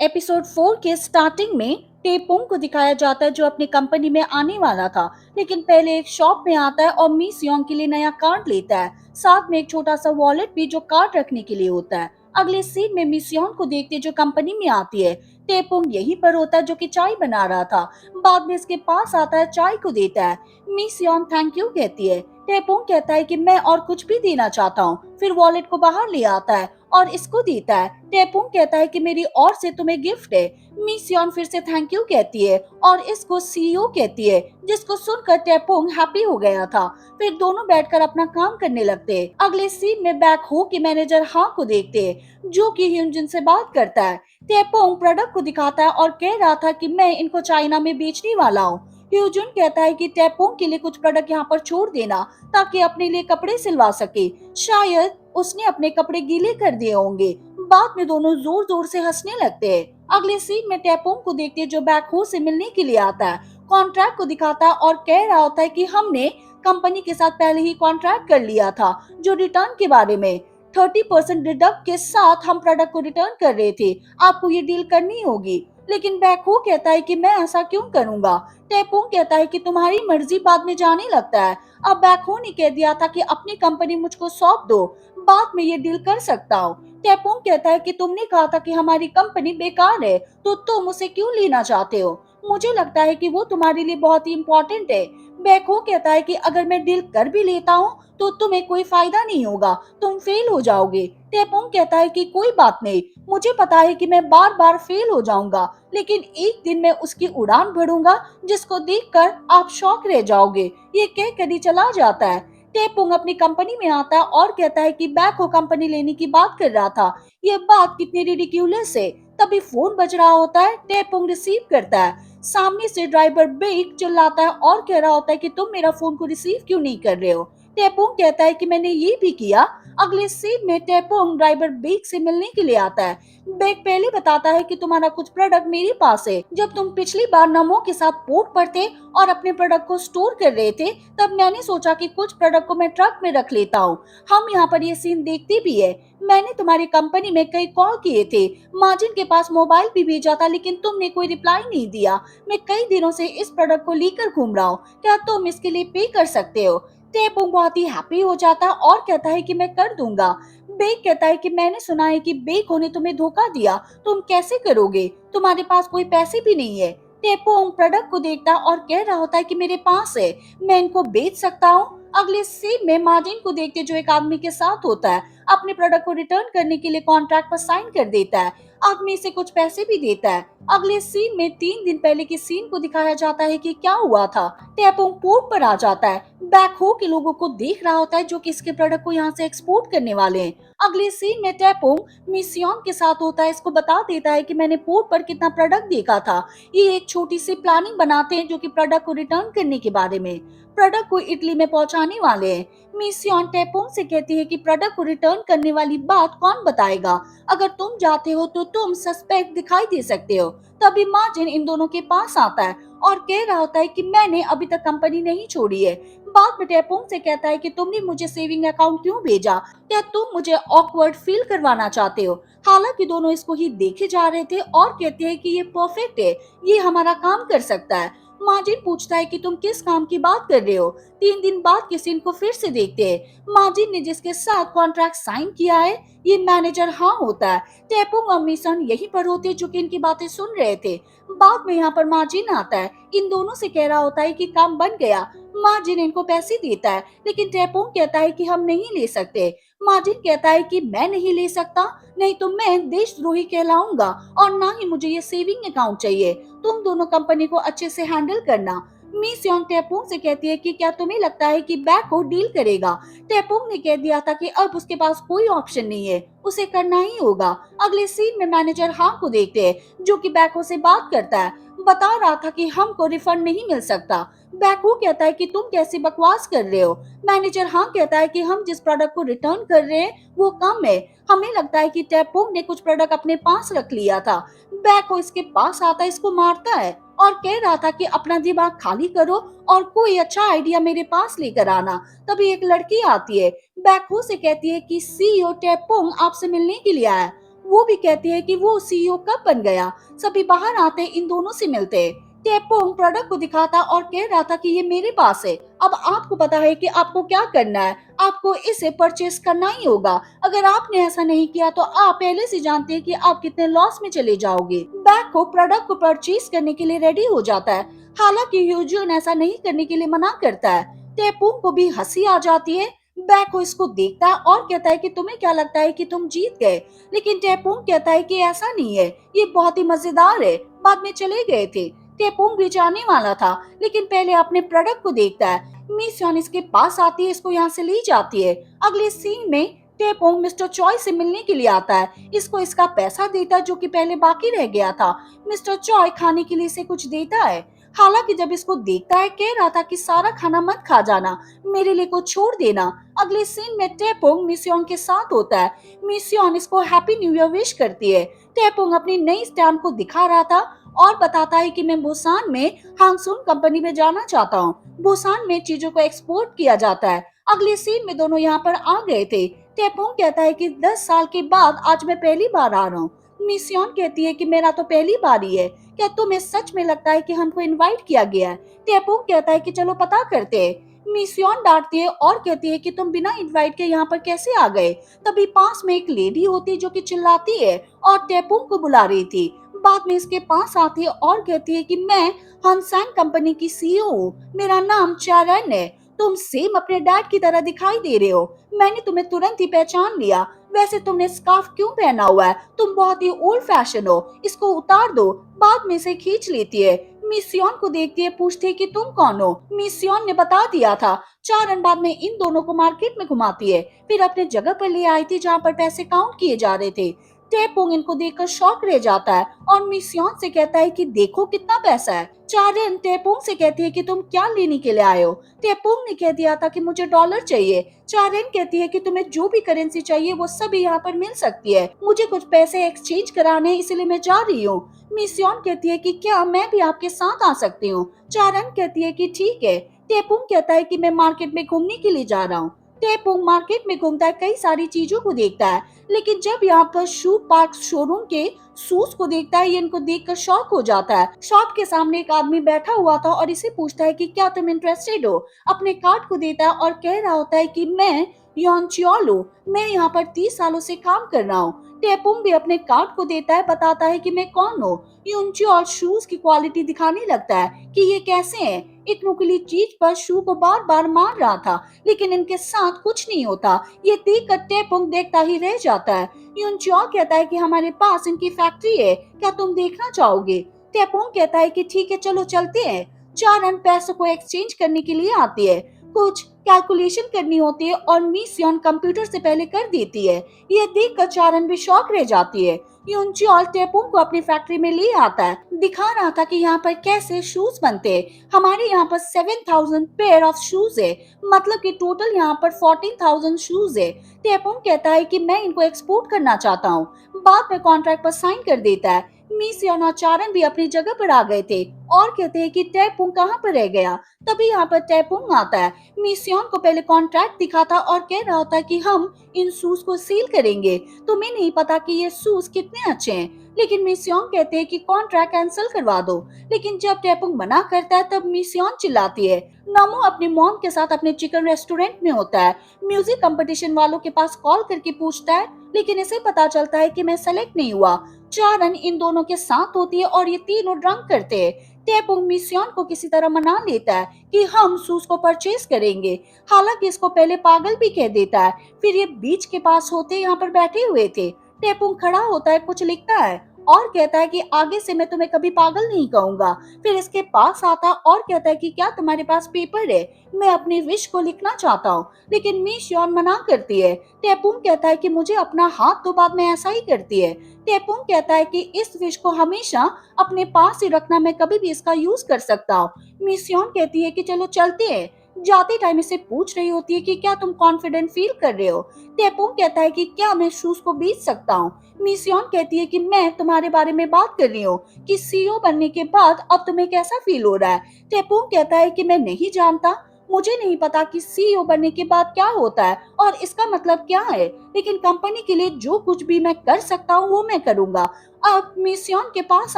Episode 4 के starting में टेपोंग को दिखाया जाता है जो अपनी कंपनी में आने वाला था, लेकिन पहले एक शॉप में आता है और मी सियोंग के लिए नया कार्ड लेता है, साथ में एक छोटा सा वॉलेट भी जो कार्ड रखने के लिए होता है। अगले सीन में मी सियोंग को देखते जो कंपनी में आती है। टेपोंग यहीं पर होता है जो कि चाय बना रहा था। बाद में इसके पास आता है, चाय को देता है। मी सियोंग थैंक यू कहती है। टेपोंग कहता है कि मैं और कुछ भी देना चाहता हूँ, फिर वॉलेट को बाहर ले आता है और इसको देता है। टेपोंग कहता है कि मेरी ओर से तुम्हें गिफ्ट है। मी सियोन फिर से थैंक यू कहती है और इसको सीईओ कहती है, जिसको सुनकर टेपोंग हैप्पी हो गया था। फिर दोनों बैठकर अपना काम करने लगते हैं। अगले सीन में बैक हो के मैनेजर हाँ को देखते हैं, जो कि ह्यूनजिन से बात करता है। टेपोंग प्रोडक्ट को दिखाता है और कह रहा था कि मैं इनको चाइना में बेचने वाला हूँ। ह्यूजुन कहता है कि टेपोंग के लिए कुछ प्रोडक्ट यहाँ पर छोड़ देना, ताकि अपने लिए कपड़े सिलवा सके। शायद उसने अपने कपड़े गीले कर दिए होंगे। बाद में दोनों जोर जोर से हंसने लगते हैं। अगले सीन में टेपोंग को देखते हैं जो बैकहो से मिलने के लिए आता है। कॉन्ट्रैक्ट को दिखाता है और कह रहा होता है कि हमने कंपनी के साथ पहले ही कॉन्ट्रैक्ट कर लिया था, जो रिटर्न के बारे में 30% डिडक्ट के साथ हम प्रोडक्ट को रिटर्न कर रहे थे। आपको ये डील करनी होगी। लेकिन बैकहो कहता है कि मैं ऐसा क्यों करूंगा। टेपोंग कहता है कि तुम्हारी मर्जी, बाद में जाने लगता है। अब बैकहो ने कह दिया था कि अपनी कंपनी मुझको सौंप दो, बाद में ये डील कर सकता हूँ। टेपोंग कहता है कि तुमने कहा था कि हमारी कंपनी बेकार है, तो तुम उसे क्यों लेना चाहते हो। मुझे लगता है कि वो तुम्हारे लिए बहुत ही इम्पोर्टेंट है। बैकहो कहता है कि अगर मैं डील कर भी लेता हूँ तो तुम्हें कोई फायदा नहीं होगा, तुम फेल हो जाओगे। टेपोंग कहता है कि कोई बात नहीं, मुझे पता है कि मैं बार बार फेल हो जाऊंगा, लेकिन एक दिन मैं उसकी उड़ान भरूंगा जिसको देखकर आप शॉक रह जाओगे। ये कहकर ही चला जाता है। टेपोंग अपनी कंपनी में आता है और कहता है कि बैकहो कंपनी लेने की बात कर रहा था। ये बात कितनी रिडिक्यूलस है। तभी फोन बज रहा होता है। टेपोंग रिसीव करता है। सामने से ड्राइवर बेक चिल्लाता है और कह रहा होता है कि तुम मेरा फोन को रिसीव क्यों नहीं कर रहे हो। टेपोंग कहता है कि मैंने ये भी किया। अगले सीन में टेपोंग ड्राइवर बेक से मिलने के लिए आता है। बेक पहले बताता है कि तुम्हारा कुछ प्रोडक्ट मेरे पास है। जब तुम पिछली बार नमो के साथ पोर्ट पर थे और अपने प्रोडक्ट को स्टोर कर रहे थे, तब मैंने सोचा कि कुछ प्रोडक्ट को मैं ट्रक में रख लेता हूँ। हम यहाँ पर ये सीन देखते भी है। मैंने तुम्हारी कंपनी में कई कॉल किए थे, मार्जिन के पास मोबाइल भी भेजा था, लेकिन तुमने कोई रिप्लाई नहीं दिया। मैं कई दिनों से इस प्रोडक्ट को लेकर घूम रहा हूँ, क्या तुम इसके लिए पे कर सकते हो। टेपोंग बहुत ही हैप्पी हो जाता है और कहता है कि मैं कर दूंगा। बेक कहता है कि मैंने सुना है कि बेक ने तुम्हें धोखा दिया, तुम कैसे करोगे, तुम्हारे पास कोई पैसे भी नहीं है। टेपोंग प्रोडक्ट को देखता और कह रहा होता है कि मेरे पास है, मैं इनको बेच सकता हूँ। अगले सीन में मार्जिन को देखते जो एक आदमी के साथ होता है, अपने प्रोडक्ट को रिटर्न करने के लिए कॉन्ट्रैक्ट पर साइन कर देता है। आदमी इसे कुछ पैसे भी देता है। अगले सीन में 3 दिन पहले की सीन को दिखाया जाता है कि क्या हुआ था। टेपोंग पोर्ट पर आ जाता है। बैकहो के लोगों को देख रहा होता है जो कि इसके प्रोडक्ट को यहाँ से एक्सपोर्ट करने वाले हैं। अगले सीन में टेपोंग मिसियोन के साथ होता है, इसको बता देता है कि मैंने पोर्ट पर कितना प्रोडक्ट देखा था। ये एक छोटी सी प्लानिंग बनाते हैं जो कि प्रोडक्ट को रिटर्न करने के बारे में। प्रोडक्ट को इटली में पहुंचाने वाले हैं। मिसियोन टेपोंग से कहती है कि प्रोडक्ट को रिटर्न करने वाली बात कौन बताएगा। अगर तुम जाते हो तो तुम सस्पेक्ट दिखाई दे सकते हो। तभी मार्जिन इन दोनों के पास आता है और कह रहा होता है कि मैंने अभी तक कंपनी नहीं छोड़ी है। बाद में टेपोंग से कहता है कि तुमने मुझे सेविंग अकाउंट क्यों भेजा, क्या तुम मुझे ऑकवर्ड फील करवाना चाहते हो। हालांकि दोनों इसको ही देखे जा रहे थे और कहते हैं कि ये परफेक्ट है, ये हमारा काम कर सकता है। मार्जिन पूछता है कि तुम किस काम की बात कर रहे हो। 3 दिन बाद के सीन को फिर से देखते हैं। मार्जिन ने जिसके साथ कॉन्ट्रैक्ट साइन किया है, ये मैनेजर हाँ होता है। टेपोंग और मिसन यहीं पर होते जो कि इनकी बातें सुन रहे थे। बाद में यहाँ पर मार्जिन आता है, इन दोनों से कह रहा होता है कि काम बन गया। मार्जिन इनको पैसे देता है, लेकिन टेपोंग कहता है कि हम नहीं ले सकते। मार्जिन कहता है कि मैं नहीं ले सकता, नहीं तो मैं देशद्रोही कहलाऊंगा और ना ही मुझे ये सेविंग अकाउंट चाहिए। तुम दोनों कंपनी को अच्छे से हैंडल करना। मी सियोंग टेपोंग से कहती है कि क्या तुम्हें लगता है कि बैकहो डील करेगा। टेपोंग ने कह दिया था कि अब उसके पास कोई ऑप्शन नहीं है, उसे करना ही होगा। अगले सीन में मैनेजर हाँ को देखते हैं जो कि बैकहो से बात करता है। बता रहा था कि हमको रिफंड नहीं मिल सकता। बैकहो कहता है कि तुम कैसी बकवास कर रहे हो। मैनेजर हाँ कहता है कि हम जिस प्रोडक्ट को रिटर्न कर रहे हैं वो कम है, हमें लगता है कि टेपोंग ने कुछ प्रोडक्ट अपने पास रख लिया था। बैकहो इसके पास आता है, इसको मारता है और कह रहा था कि अपना दिमाग खाली करो और कोई अच्छा आइडिया मेरे पास लेकर आना। तभी एक लड़की आती है, बैकहो से कहती है कि सीईओ टेपोंग आपसे मिलने के लिए आया है। वो भी कहती है कि वो सीईओ कब बन गया। सभी बाहर आते इन दोनों से मिलते। टेपोंग प्रोडक्ट को दिखाता और कह रहा था कि ये मेरे पास है। अब आपको पता है कि आपको क्या करना है। आपको इसे परचेस करना ही होगा। अगर आपने ऐसा नहीं किया तो आप पहले से जानते हैं कि आप कितने लॉस में चले जाओगे। बैक को प्रोडक्ट को परचेस करने के लिए रेडी हो जाता है। हालांकि ह्यूजन ऐसा नहीं करने के लिए मना करता है। टेपोंग को भी हंसी आ जाती है। बैको इसको देखता है और कहता है कि तुम्हें क्या लगता है कि तुम जीत गए। लेकिन टेपोंग कहता है कि ऐसा नहीं है, ये बहुत ही मजेदार है। बाद में चले गए थे। टेपोंग भी जाने वाला था, लेकिन पहले अपने प्रोडक्ट को देखता है। मिस इसके पास आती है, इसको यहाँ से ले जाती है। अगले सीन में टेपोंग मिस्टर चॉय से मिलने के लिए आता है। इसको इसका पैसा देता है जो कि पहले बाकी रह गया था। मिस्टर चॉय खाने के लिए इसे कुछ देता है। हालांकि जब इसको देखता है कह रहा था कि सारा खाना मत खा जाना, मेरे लिए कुछ छोड़ देना। अगले सीन में टेपोंग मिस्योन के साथ होता है। मिस्योन इसको हैप्पी न्यू ईयर विश करती है। टेपोंग अपनी नई स्टैम्प को दिखा रहा था और बताता है कि मैं बुसान में हांगसुन कंपनी में जाना चाहता हूँ। बुसान में चीजों को एक्सपोर्ट किया जाता है। अगले सीन में दोनों यहाँ पर आ गए थे। टेपोंग कहता है कि 10 साल के बाद आज मैं पहली बार आ रहा हूँ। मिस्योन कहती है कि मेरा तो पहली बार ही है। क्या तुम्हें सच में लगता है कि हमको इनवाइट किया गया है? टेपोंग कहता है कि चलो पता करते हैं। मिस्योन डांटती है और कहती है कि तुम बिना इनवाइट के यहाँ पर कैसे आ गए। तभी पास में एक लेडी होती है जो कि चिल्लाती है और टेपोंग को बुला रही थी। बाद में इसके पास आती है और कहती है कि मैं हनसैंग कंपनी की सीईओ हूँ। मेरा नाम चारन है। तुम सेम अपने डैड की तरह दिखाई दे रहे हो। मैंने तुम्हें तुरंत ही पहचान लिया। वैसे तुमने स्कार्फ क्यों पहना हुआ है? तुम बहुत ही ओल्ड फैशन हो। इसको उतार दो। बाद में से खींच लेती है। मिस्योन को देखती है, पूछती है कि तुम कौन हो। मिस्योन ने बता दिया था। चारन बाद में इन दोनों को मार्केट में घुमाती है। फिर अपने जगह पर ले आई थी जहाँ पर पैसे काउंट किए जा रहे थे। टेपोंग इनको देखकर शॉक रह जाता है और मिस्योन से कहता है कि देखो कितना पैसा है। चारन टेपोंग से कहती है कि तुम क्या लेने के लिए आए हो। टेपोंग ने कह दिया था कि मुझे डॉलर चाहिए। चारन कहती है कि तुम्हें जो भी करेंसी चाहिए वो सब यहाँ पर मिल सकती है। मुझे कुछ पैसे एक्सचेंज कराने हैं, इसलिए मैं जा रही हूँ। मिस्योन कहती है कि क्या मैं भी आपके साथ आ सकती हूँ। चारन कहती है कि ठीक है। टेपोंग कहता है कि मैं मार्केट में घूमने के लिए जा रहा हूँ। टेपोंग मार्केट में घूमता है, कई सारी चीजों को देखता है। लेकिन जब यहाँ पर शू पार्क शोरूम के शूज को देखता है, ये इनको देखकर शॉक हो जाता है। शॉप के सामने एक आदमी बैठा हुआ था और इसे पूछता है कि क्या तुम इंटरेस्टेड हो। अपने कार्ड को देता है और कह रहा होता है कि मैं योनचियोल हूँ। मैं यहाँ पर 30 सालों से काम कर रहा हूँ। टेपुंग भी अपने कार्ड को देता है, बताता है कि मैं कौन हूँ। योनचियोल शूज की क्वालिटी दिखाने लगता है कि ये कैसे हैं। एक नुकीली चीज पर शू को बार बार मार रहा था, लेकिन इनके साथ कुछ नहीं होता। ये देखकर टेपुंग देखता ही रह जाता है। यूनचॉ कहता है कि हमारे पास इनकी फैक्ट्री है, क्या तुम देखना चाहोगे? टेपोंग कहता है कि ठीक है, चलो चलते हैं। चारन पैसों को एक्सचेंज करने के लिए आती है। कुछ कैलकुलेशन करनी होती है और मिस्योन कंप्यूटर से पहले कर देती है। यह देखकर चारन भी शॉक रह जाती है। यूनचॉल टेपोंग को अपनी फैक्ट्री में ले आता है, दिखा रहा था कि यहाँ पर कैसे शूज बनते हैं। हमारे यहाँ पर 7,000 पेयर ऑफ शूज है, मतलब कि टोटल यहाँ पर 14,000 शूज है। टेपोंग कहता है कि मैं इनको एक्सपोर्ट करना चाहता हूँ। बाद में कॉन्ट्रैक्ट पर साइन कर देता है। मिस्योन और चारन भी अपनी जगह पर आ गए थे और कहते हैं कि टेपोंग कहाँ पर रह गया। तभी यहाँ पर टेपोंग आता है। मिस्योन को पहले कॉन्ट्रैक्ट दिखाता और कह रहा होता है कि हम इन शूज को सील करेंगे। तुम्हें नहीं पता कि ये शूज कितने अच्छे हैं। लेकिन मिस्योन कहते हैं कि कॉन्ट्रैक्ट कैंसिल करवा दो। लेकिन जब टेपोंग मना करता है तब मिस्योन चिल्लाती है। नमो अपनी मॉम के साथ अपने चिकन रेस्टोरेंट में होता है। म्यूजिक कंपटीशन वालों के पास कॉल करके पूछता है, लेकिन इसे पता चलता है कि मैं सेलेक्ट नहीं हुआ। चारन इन दोनों के साथ होती है और ये तीनों ड्रंक करते हैं। टेपोंग मिस्योन को किसी तरह मना लेता है कि हम शूज को परचेज करेंगे। हालांकि इसको पहले पागल भी कह देता है। फिर ये बीच के पास होते यहाँ पर बैठे हुए थे। टेपोंग खड़ा होता है, कुछ लिखता है और कहता है कि आगे से मैं तुम्हें कभी पागल नहीं कहूंगा। फिर इसके पास आता और कहता है कि क्या तुम्हारे पास पेपर है? मैं अपनी विश को लिखना चाहता हूँ। लेकिन मिस्योन मना करती है। टेपोंग कहता है कि मुझे अपना हाथ तो बाद में ऐसा ही करती है। टेपोंग कहता है कि इस विश को हमेशा अपने पास ही रखना, मैं कभी भी इसका यूज कर सकता हूँ। मिस्योन कहती है कि चलो चलते हैं। जाते टाइम इसे पूछ रही होती है कि क्या तुम कॉन्फिडेंट फील कर रहे हो। टेपोंग कहता है कि क्या मैं शूज को बेच सकता हूँ। मिस्योन कहती है कि मैं तुम्हारे बारे में बात कर रही हूँ कि सीईओ बनने के बाद अब तुम्हें कैसा फील हो रहा है। टेपोंग कहता है कि मैं नहीं जानता, मुझे नहीं पता कि सीईओ बनने के बाद क्या होता है और इसका मतलब क्या है, लेकिन कंपनी के लिए जो कुछ भी मैं कर सकता हूँ वो मैं करूंगा। अब मिसियोन के पास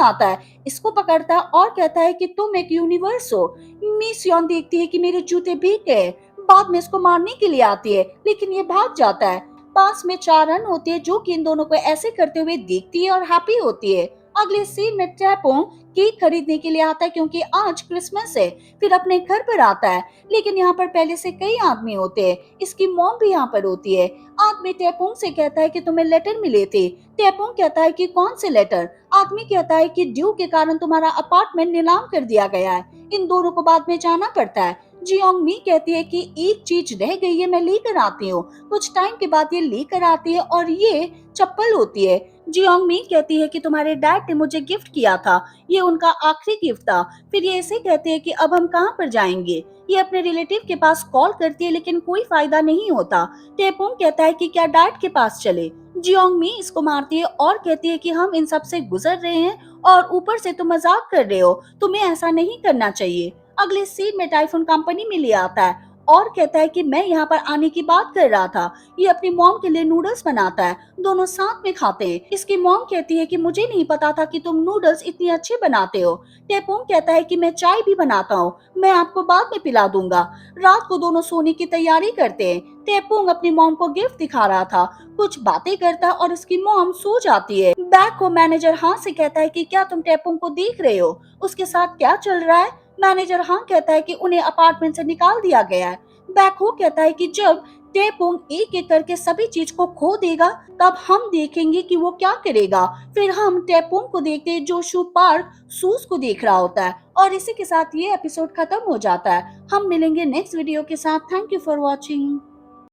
आता है, इसको पकड़ता है और कहता है कि तुम एक यूनिवर्स हो। मिसियोन देखती है कि मेरे जूते भीग गए। बाद में इसको मारने के लिए आती है, लेकिन ये भाग जाता है। पास में 4 रन होते हैं जो कि इन दोनों को ऐसे करते हुए देखती है और हैप्पी होती है। अगले सीन में टैपों केक खरीदने के लिए आता है क्योंकि आज क्रिसमस है। फिर अपने घर पर आता है, लेकिन यहाँ पर पहले से कई आदमी होते हैं। इसकी मॉम भी यहाँ पर होती है। आदमी टैपोंग से कहता है कि तुम्हें लेटर मिले थे। टैपोंग कहता है कि कौन से लेटर। आदमी कहता है कि ड्यू के कारण तुम्हारा अपार्टमेंट नीलाम कर दिया गया है। इन दोनों को बाद में जाना पड़ता है। जियोंग मी कहती है कि एक चीज रह गई है, मैं लेकर आती हूँ। कुछ टाइम के बाद ये लेकर आती है और ये चप्पल होती है। जियोंग मी कहती है कि तुम्हारे डैड ने मुझे गिफ्ट किया था, ये उनका आखिरी गिफ्ट था। फिर ये ऐसे कहते हैं कि अब हम कहाँ पर जाएंगे। ये अपने रिलेटिव के पास कॉल करती है, लेकिन कोई फायदा नहीं होता। टेपोंग कहता है कि क्या डैड के पास चले। जियोंग मी इसको मारती है और कहती है कि हम इन सब से गुजर रहे हैं और ऊपर से तुम मजाक कर रहे हो, तुम्हें ऐसा नहीं करना चाहिए। अगले सीन में टाइफून कंपनी में ले आता है और कहता है कि मैं यहाँ पर आने की बात कर रहा था। ये अपनी मॉम के लिए नूडल्स बनाता है, दोनों साथ में खाते हैं। इसकी मॉम कहती है कि मुझे नहीं पता था कि तुम नूडल्स इतने अच्छे बनाते हो। टेपोंग कहता है कि मैं चाय भी बनाता हूँ, मैं आपको बाद में पिला दूंगा। रात को दोनों सोने की तैयारी करते हैं। टेपोंग अपनी मॉम को गिफ्ट दिखा रहा था, कुछ बातें करता है और इसकी मॉम सो जाती है। बैक को मैनेजर हाँ से कहता है कि क्या तुम टेपोंग को देख रहे हो, उसके साथ क्या चल रहा है। मैनेजर हाँ कहता है कि उन्हें अपार्टमेंट से निकाल दिया गया है। बैकहो कहता है कि जब टेपोंग एक एक करके सभी चीज को खो देगा तब हम देखेंगे कि वो क्या करेगा। फिर हम टेपोंग को देखते हैं जो शू पार्क सूस को देख रहा होता है। और इसी के साथ ये एपिसोड खत्म हो जाता है। हम मिलेंगे नेक्स्ट वीडियो के साथ। Thank you for watching.